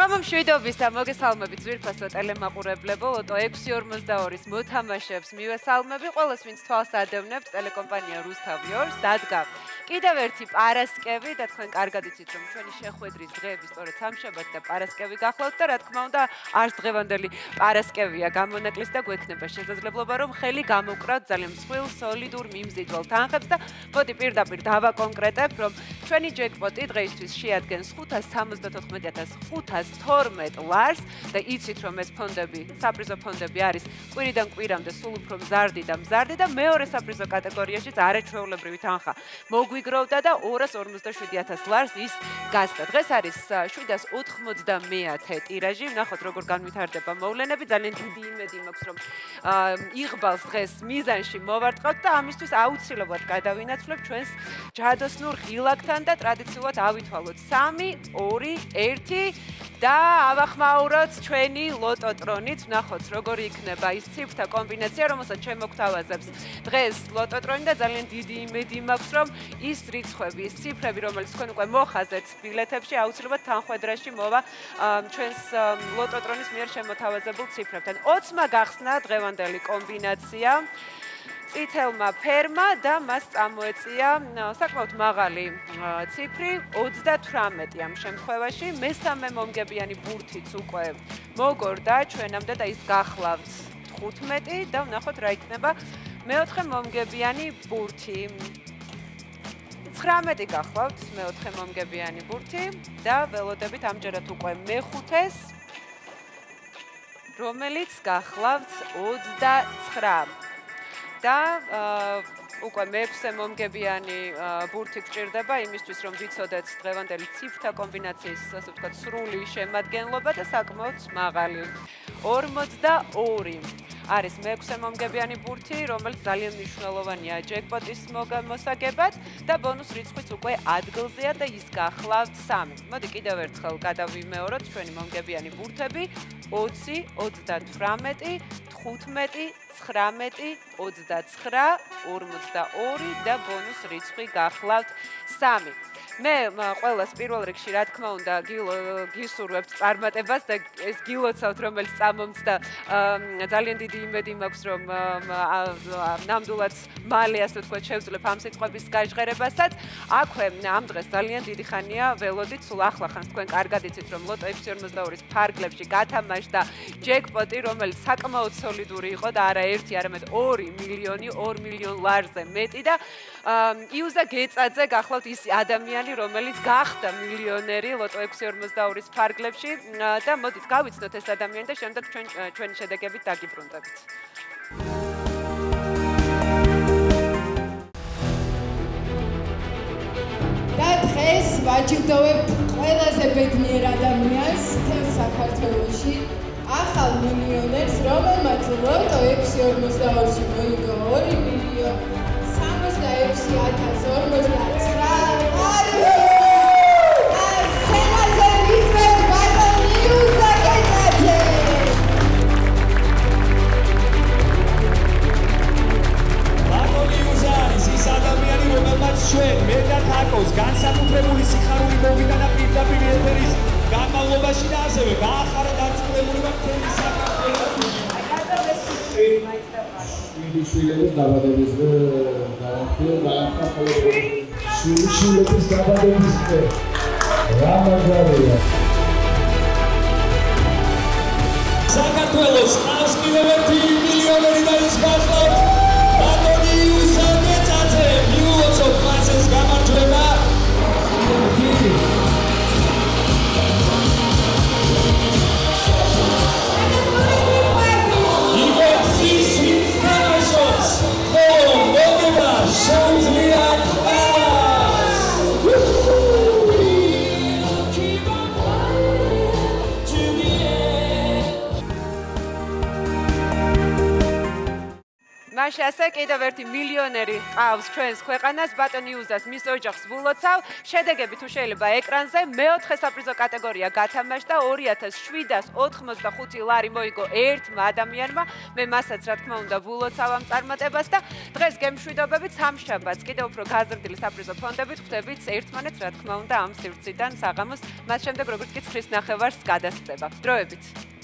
მოგესალმებით მშვიდობის და მოგესალმებით ძვირფასო ტელემაყურებლებო ლოტო 642-ის მოთამაშეებს მივესალმები ყველას ვინც თვალს ადევნებთ ტელეკომპანია რუსთავიორს დადგა კიდევ ერთი პარასკევი და თქვენ კარგად იცით რომ ჩვენი შეხვედრის დღეები სწორედ სამშაბათი და პარასკევი გახლავთ და რა თქმა უნდა არც დღევანდელი პარასკევია გამონაკლისი და გვექნება შესაძლებლობა რომ ხელი გამოვკრავთ ძალიან მსხვილ სოლიდურ მიმზიდველ თანხებს და მოდი პირდაპირ დავაკონკრეტებ რომ ჩვენი ჯეკპოტი დღეისთვის შეადგენს 574,512 ლარს და იცით რომ ეს ფონდები, საპრიზო ფონდები არის კვირიდან კვირამდე სულ უფრო მზარდი და მეორე საპრიზო კატეგორიაშიც არაჩვეულებრივი თანხა მოგვიგროვდა და 257,000 ლარს ის გასდა. დღეს არის 790 ტირაჟი, ნახოთ როგორ განვითარდება მოვლენები, ძალიან დიდი იმედი მაქვს რომ იღბალს დღეს მიზანში მოვარტყავთ და ამისთვის აუცილებლად გადავინაცვლებ ჩვენს ჯადოსნურ ღილაკთან და ტრადიციულად ავითვალოთ 3, 2, 1 და ავახმაუროთ ჩვენი ლოტოტრონით, ნახოთ როგორი იქნება ის ციფრთა კომბინაცია, რომელსაც შემოგთავაზებს დღეს ლოტოტრონი და ძალიან დიდი იმედი მაქვს რომ ის რიცხვები, ის ციფრები, რომელიც თქვენ უკვე მოხაზეთ ბილეთებში, აუცილებლად თანხვედრაში მოვა ჩვენს ლოტოტრონის მიერ შემოთავაზებულ ციფრებთან. 20-მა გახსნა დღევანდელი კომბინაცია. წითელმა ფერმა და მას წამოეწია საკმაოდ მაღალი ციფრი 38 ამ შემთხვევაში. მესამე მომგებიანი ბურთიც უკვე მოგორდა ჩვენამდე და ის გახლავთ 15 და ვნახოთ რა იქნება მეოთხე მომგებიანი ბურთი. 19 გახლავთ მეოთხე მომგებიანი ბურთი და ველოდებით ამჯერად უკვე მეხუთეს რომელიც გახლავთ 29 და უკვე მეექვსე მომგებიანი ბურთი გჭირდება იმისთვის რომ ვიცოდეთ დღევანდელი ციფრთა კომბინაციის ასე ვთქვათ სრული შემადგენლობა და საკმაოდ მაღალი 42 არის მეექვსე მომგებიანი ბურთი რომელიც ძალიან მნიშვნელოვანია ჯეკპოტის მოსაგებად და ბონუს რიცხვიც უკვე ადგილზეა და ის გახლავთ 3. მოდი კიდევ ერთხელ გადავიმეოროთ ჩვენი მომგებიანი ბურთები 20, 38, 15, 19, 29, 42 და ბონუს რიცხვი გახლავთ 3. მე ყველას პირველ რიგში რა თქმა უნდა გისურვებთ წარმატებას და ეს გილოცავთ რომელიც წამომწდა ძალიან დიდი იმედი მაქვს რომ ნამდვილად მალე ასე ვთქვათ შევძლებ ამ სიტყვების გაჟღერებასაც. აქვე ამ დღეს ძალიან დიდი ხანია ველოდით სულ ახლა ხანს თქვენ კარგად იცით რომ ლოტო 642-ის ფარგლებში გათამაშდა ჯეკპოტი რომელიც საკმაოდ სოლიდური იყო და არა ერთი არამედ 2 მილიონ ლარზე მეტი და იუზა გეწაძე გახლავთ ის ადამიანი რომელიც გახდა მილიონერი ლოტო 642-ის ფარგლებში და მოდით გავიცნოთ ეს ადამიანი და შემდეგ ჩვენი შედეგებით დაგიბრუნდებით. და დღეს ვაჯილდოვებ ყველაზე ბედნიერ ადამიანს მთელ საქართველოში, ახალ მილიონერს, რომელმაც ლოტო 642-ში მოიგო 2,66,049 ჩვენ მე და თაკოს განსაკუთრებული სიხარული მოვიდა და პირდაპირ ეთერის განმავლობაში და ასევე გაახარა დაწვრილებული მთელი საქართველოს. შვილების დაბადების შვილების დაბადების რა მაგარია. საქართველოს ყავს კიდევ ერთი მილიონერი და ის გახლავთ ბატონი იუზა გეწაძე. მიულოცოთ მას ეს გამარჯვება. მაშინ ასე კიდევ ერთი მილიონერი ყავს ჩვენს ქვეყანას, ბატონ იუზას მის ოჯახს ვულოცავ. შედეგები თუ შეიძლება ეკრანზე, მეოთხე საპრიზო კატეგორია გათამაშდა 2785 ლარი მოიგო ერთმა ადამიანმა. მე მასაც რა თქმა უნდა ვულოცავ ამ წარმატებას და დღეს გემშვიდობებით სამშაბათს კიდევ უფრო გაზრდილი საპრიზო ფონდებით ხვდებით ერთმანეთს რა თქმა უნდა ამ სივრციდან საღამოს. მას შემდეგ როგორც კი ცხრის ნახევარს გადასწდება. დროებით.